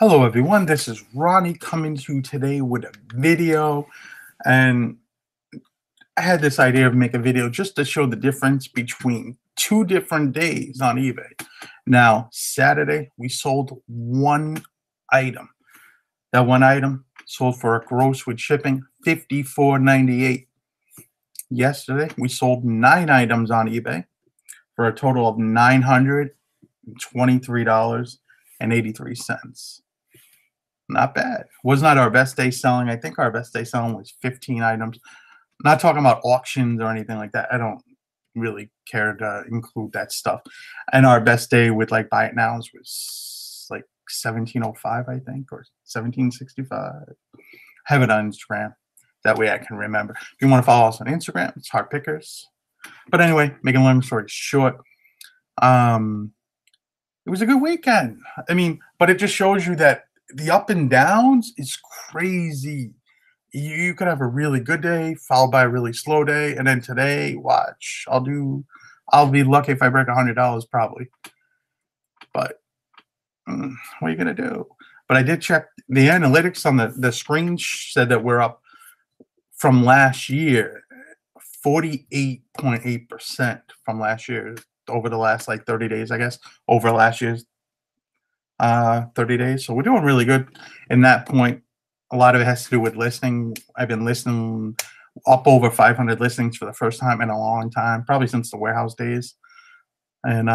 Hello everyone, this is Ronnie coming to you today with a video, and I had this idea of make a video just to show the difference between two different days on eBay. Now, Saturday we sold one item. That one item sold for a gross with shipping $54.98. Yesterday we sold 9 items on eBay for a total of $923.83. Not bad. Was not our best day selling. I think our best day selling was 15 items. Not talking about auctions or anything like that. I don't really care to include that stuff. And our best day with like buy it nows was like 1705, I think, or 1765. Have it on Instagram. That way I can remember. If you want to follow us on Instagram, it's Heart Pickers. But anyway, making a long story short, it was a good weekend. I mean, but it just shows you that the up and downs is crazy. You could have a really good day followed by a really slow day, and then today, watch, I'll be lucky if I break $100 probably. But what are you gonna do? But I did check the analytics on the screen said that we're up from last year 48.8% from last year over the last like 30 days, I guess, over last year's 30 days. So we're doing really good in that point. A lot of it has to do with listening. I've been listening up over 500 listings for the first time in a long time, probably since the warehouse days. And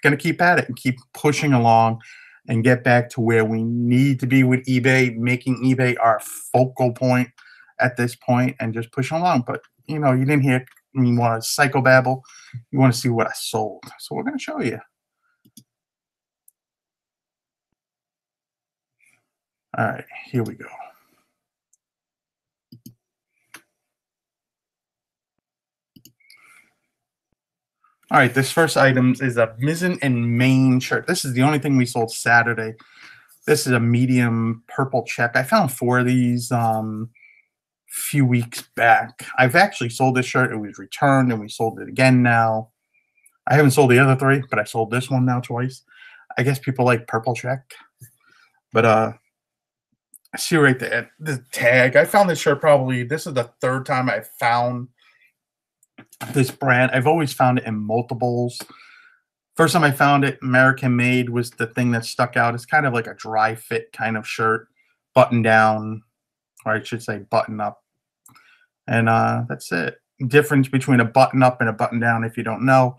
gonna keep at it and keep pushing along and get back to where we need to be with eBay, making eBay our focal point at this point and just pushing along. But you know, you didn't hear me want to psychobabble. You want to see what I sold. So we're gonna show you. All right, here we go. All right, this first item is a Mizzen and Main shirt. This is the only thing we sold Saturday. This is a medium purple check. I found 4 of these few weeks back. I've actually sold this shirt. It was returned, and we sold it again now. I haven't sold the other 3, but I sold this one now twice. I guess people like purple check. But I see right there the tag. I found this shirt probably. This is the 3rd time I found this brand. I've always found it in multiples. First time I found it, American Made was the thing that stuck out. It's kind of like a dry fit kind of shirt, button down, or I should say button up. And that's it. Difference between a button up and a button down, if you don't know.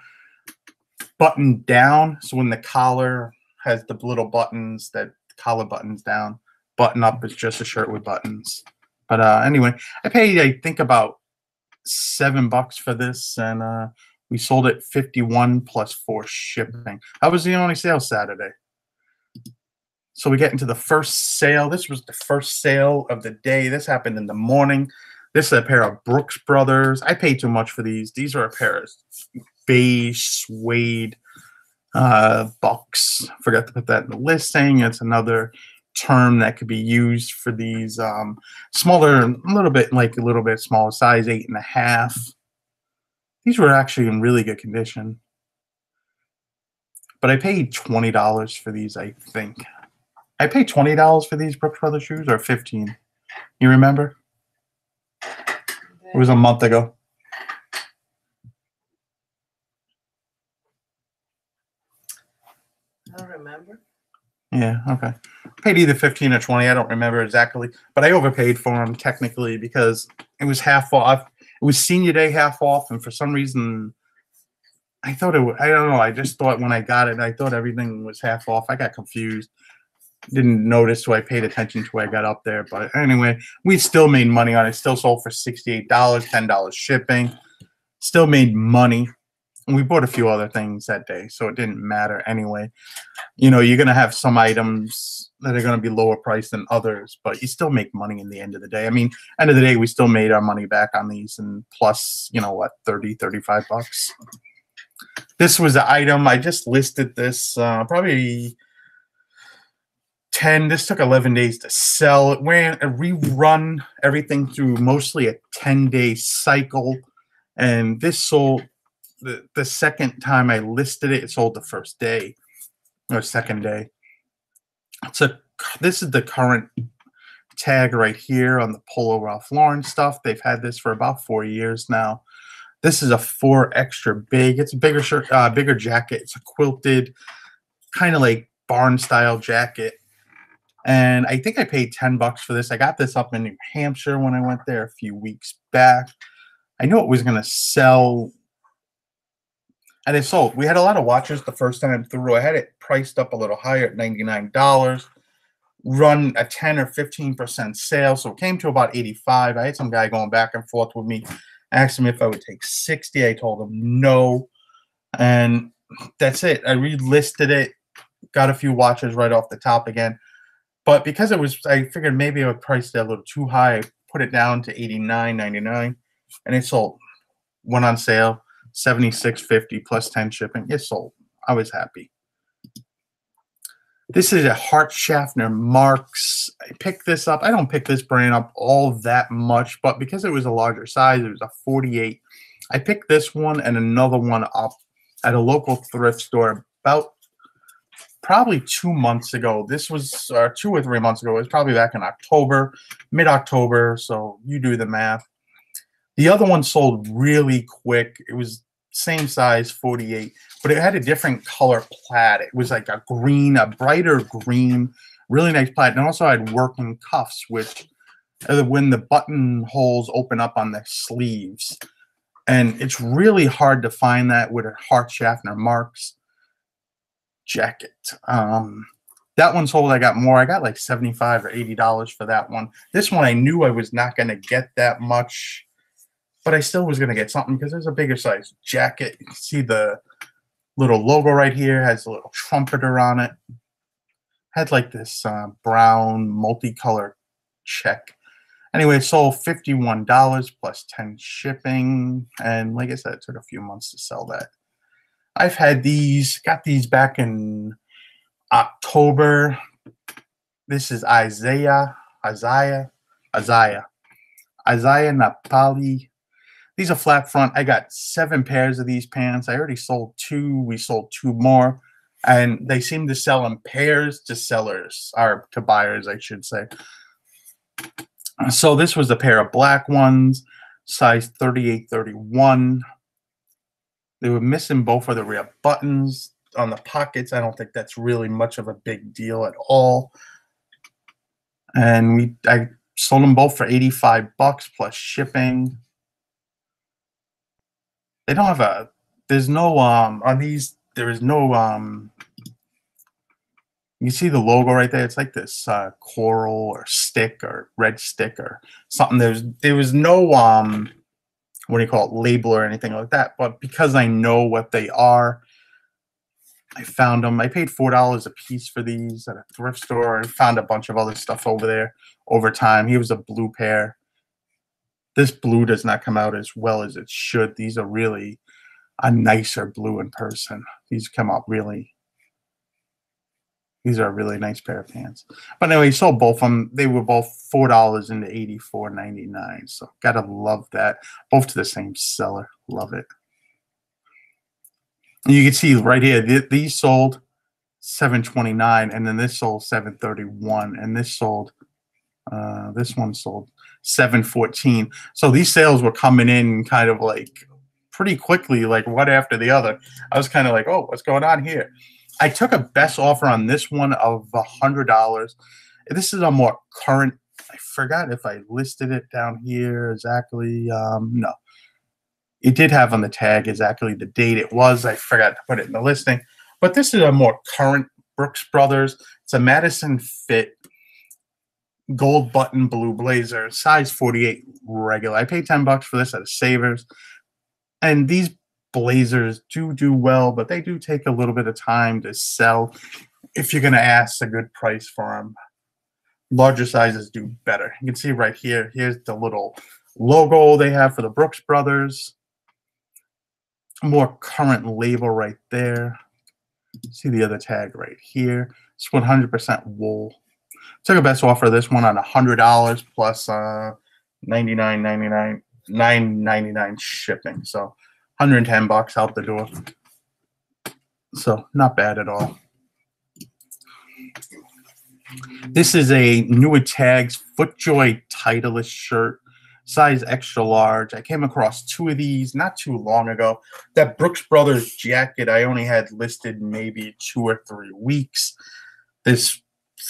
Button down, so when the collar has the little buttons, that collar buttons down. Button up is just a shirt with buttons. But anyway, I paid, I think, about $7 for this, and we sold it 51 plus 4 shipping. That was the only sale Saturday. So we get into the first sale. This was the first sale of the day. This happened in the morning. This is a pair of Brooks Brothers. I paid too much for these. These are a pair of beige suede bucks. Forgot to put that in the listing. It's another term that could be used for these smaller, a little bit smaller size, 8.5. These were actually in really good condition. But I paid $20 for these, I think. I paid $20 for these Brooks Brothers shoes, or 15. You remember? It was a month ago. I don't remember. Yeah, okay. Paid either 15 or 20. I don't remember exactly, but I overpaid for them technically because it was half off. It was senior day half off, and for some reason, I thought it was, I don't know. I just thought when I got it, I thought everything was half off. I got confused. Didn't notice, so I paid attention to when I got up there. But anyway, we still made money on it. Still sold for $68, $10 shipping. Still made money. And we bought a few other things that day, so it didn't matter anyway. You know, you're going to have some items that are going to be lower priced than others, but you still make money in the end of the day. I mean, end of the day, we still made our money back on these, and plus, you know what, 30, $35. This was the item. I just listed this probably 10. This took 11 days to sell. It ran a rerun everything through mostly a 10-day cycle, and this sold the second time I listed it. It sold the first day or second day. It's a this is the current tag right here on the Polo Ralph Lauren stuff. They've had this for about 4 years now. This is a 4 extra big. It's a bigger shirt, bigger jacket. It's a quilted, kind of like barn style jacket. And I think I paid $10 for this. I got this up in New Hampshire when I went there a few weeks back. I knew it was going to sell, and it sold. We had a lot of watchers the first time through. I had it priced up a little higher at $99, run a 10 or 15% sale, so it came to about 85. I had some guy going back and forth with me, asked him if I would take 60. I told him no, and that's it. I relisted it, got a few watchers right off the top again. But because it was, I figured maybe I would price it a little too high. I put it down to $89.99, and it sold. Went on sale, $76.50 plus 10 shipping. It sold. I was happy. This is a Hart Schaffner Marks. I picked this up. I don't pick this brand up all that much, but because it was a larger size, it was a 48. I picked this one and another one up at a local thrift store about probably 2 months ago. This was 2 or 3 months ago. It was probably back in October, mid-October, so you do the math. The other one sold really quick. It was same size, 48, but it had a different color plaid. It was like a green, a brighter green, really nice plaid. And also had working cuffs, which when the buttonholes open up on the sleeves. And it's really hard to find that with a Hart Schaffner Marks jacket. That one sold. I got more. I got like $75 or $80 for that one. This one I knew I was not going to get that much, but I still was going to get something because there's a bigger size jacket. You can see the little logo right here, has a little trumpeter on it. Had like this brown multicolored check. Anyway, it sold $51 plus 10 shipping, and like I said, it took a few months to sell that. I've had these, got these back in October. This is Isaiah Napali. These are flat front. I got 7 pairs of these pants. I already sold 2. We sold 2 more, and they seem to sell in pairs to sellers, or to buyers, I should say. So this was a pair of black ones, size 38-31. They were missing both of the rear buttons on the pockets. I don't think that's really much of a big deal at all. And I sold them both for $85 plus shipping. They don't have a, there's no, on these, there is no, you see the logo right there? It's like this coral or stick or red stick or something. There was no, what do you call it, label or anything like that. But because I know what they are, I found them. I paid $4 a piece for these at a thrift store. I found a bunch of other stuff over there over time. Here was a blue pair. This blue does not come out as well as it should. These are really a nicer blue in person. These come out really, these are a really nice pair of pants. But anyway, sold both of them. They were both $4 into $84.99. So gotta love that. Both to the same seller. Love it. And you can see right here, these sold $7.29, and then this sold $7.31, and this sold, this one sold $7.14. So these sales were coming in kind of like pretty quickly, like one after the other. I was kind of like, oh, what's going on here? I took a best offer on this one of $100. This is a more current. I forgot if I listed it down here exactly. No, it did have on the tag exactly the date it was. I forgot to put it in the listing. But this is a more current Brooks Brothers. It's a Madison Fit gold button blue blazer, size 48 regular. I paid $10 for this at a Savers. And these blazers do well, but they do take a little bit of time to sell if you're going to ask a good price for them. Larger sizes do better. You can see right here, here's the little logo they have for the Brooks Brothers. More current label right there. See the other tag right here. It's 100% wool. Took a best offer of this one on $100 plus $9.99 shipping. So $110 out the door. So not bad at all. This is a Newer Tags FootJoy Titleist shirt, size extra large. I came across two of these not too long ago. That Brooks Brothers jacket I only had listed maybe 2 or 3 weeks. This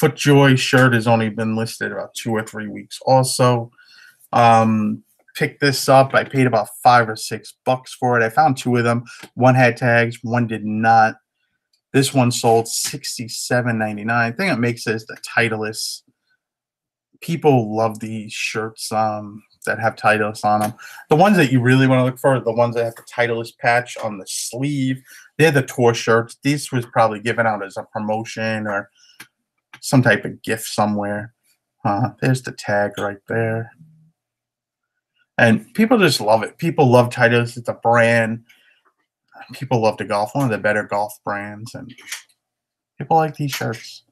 FootJoy shirt has only been listed about 2 or 3 weeks also. Picked this up. I paid about $5 or $6 for it. I found two of them. One had tags, one did not. This one sold $67.99. I think it makes it the Titleist. People love these shirts that have Titleist on them. The ones that you really want to look for are the ones that have the Titleist patch on the sleeve. They're the tour shirts. These was probably given out as a promotion or some type of gift somewhere. There's the tag right there. And people just love it. People love Titleist. It's a brand. People love to golf. One of the better golf brands. And people like these shirts.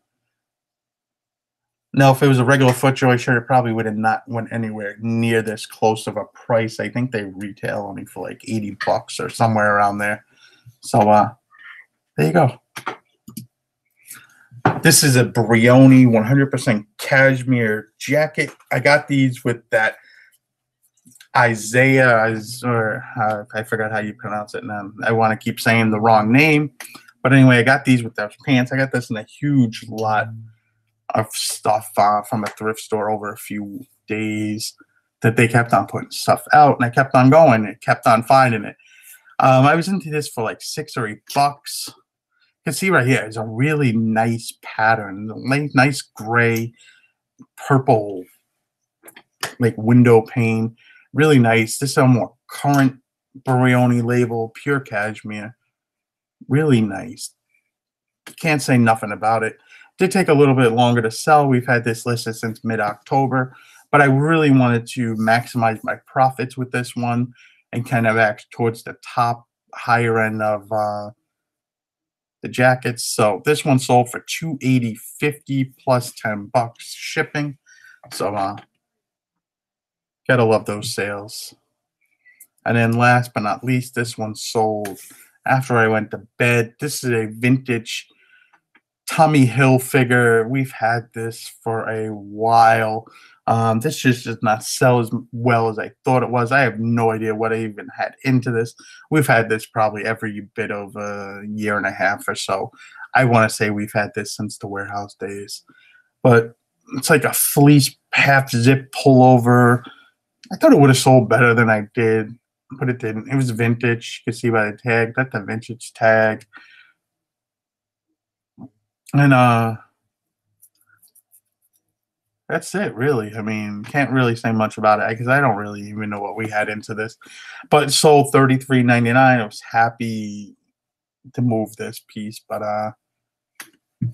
Now, if it was a regular FootJoy shirt, it probably would have not went anywhere near this close of a price. I think they retail only for like $80 or somewhere around there. So, there you go. This is a Brioni 100% cashmere jacket. I got these with that Isaiah, or I forgot how you pronounce it now. I want to keep saying the wrong name. But anyway, I got these with those pants. I got this in a huge lot of stuff from a thrift store over a few days that they kept on putting stuff out. And I kept on going and kept on finding it. I was into this for like $6 or $8. You can see right here, it's a really nice pattern. Nice gray, purple, like window pane. Really nice. This is a more current Brioni label, pure cashmere. Really nice. Can't say nothing about it. Did take a little bit longer to sell. We've had this listed since mid-October, but I really wanted to maximize my profits with this one and kind of act towards the top, higher end of the jackets. So this one sold for $280.50 plus $10 shipping. So gotta love those sales. And then last but not least, this one sold after I went to bed. This is a vintage Tommy Hilfiger. We've had this for a while. This just does not sell as well as I thought it was. I have no idea what I even had into this. We've had this probably every bit of a year and a half or so. I want to say we've had this since the warehouse days. But it's like a fleece half zip pullover. I thought it would have sold better than I did, but it didn't. It was vintage. You can see by the tag. That's the vintage tag. And that's it, really. I mean, can't really say much about it because I don't really even know what we had into this. But it sold $33.99. I was happy to move this piece, but it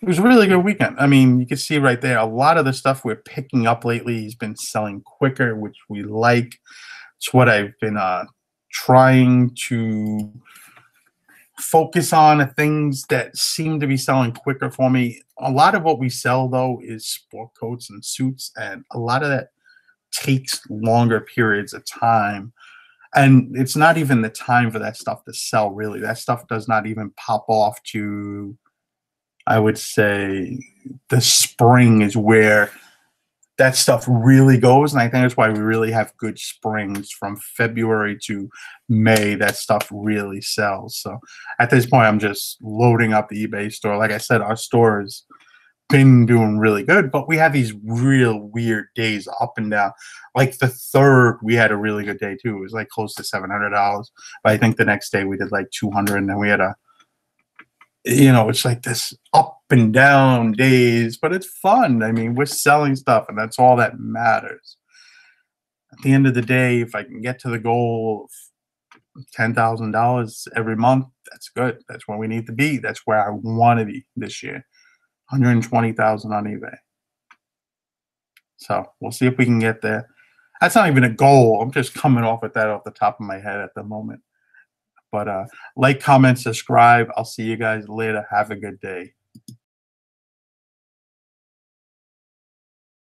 was a really good weekend. I mean, you can see right there, a lot of the stuff we're picking up lately has been selling quicker, which we like. It's what I've been trying to focus on, things that seem to be selling quicker for me. A lot of what we sell, though, is sport coats and suits, and a lot of that takes longer periods of time. And it's not even the time for that stuff to sell, really. That stuff does not even pop off to, I would say, the spring is where that stuff really goes. And I think that's why we really have good springs from February to May. That stuff really sells. So at this point, I'm just loading up the eBay store. Like I said, our store has been doing really good, but we have these real weird days up and down. Like the 3rd, we had a really good day too. It was like close to $700. But I think the next day we did like 200, and then we had a, it's like this up and down days, but it's fun. I mean, we're selling stuff, and that's all that matters. At the end of the day, if I can get to the goal of $10,000 every month, that's good. That's where we need to be. That's where I want to be this year. 120,000 on eBay. So we'll see if we can get there. That's not even a goal. I'm just coming off with that off the top of my head at the moment. But like, comment, subscribe. I'll see you guys later. Have a good day.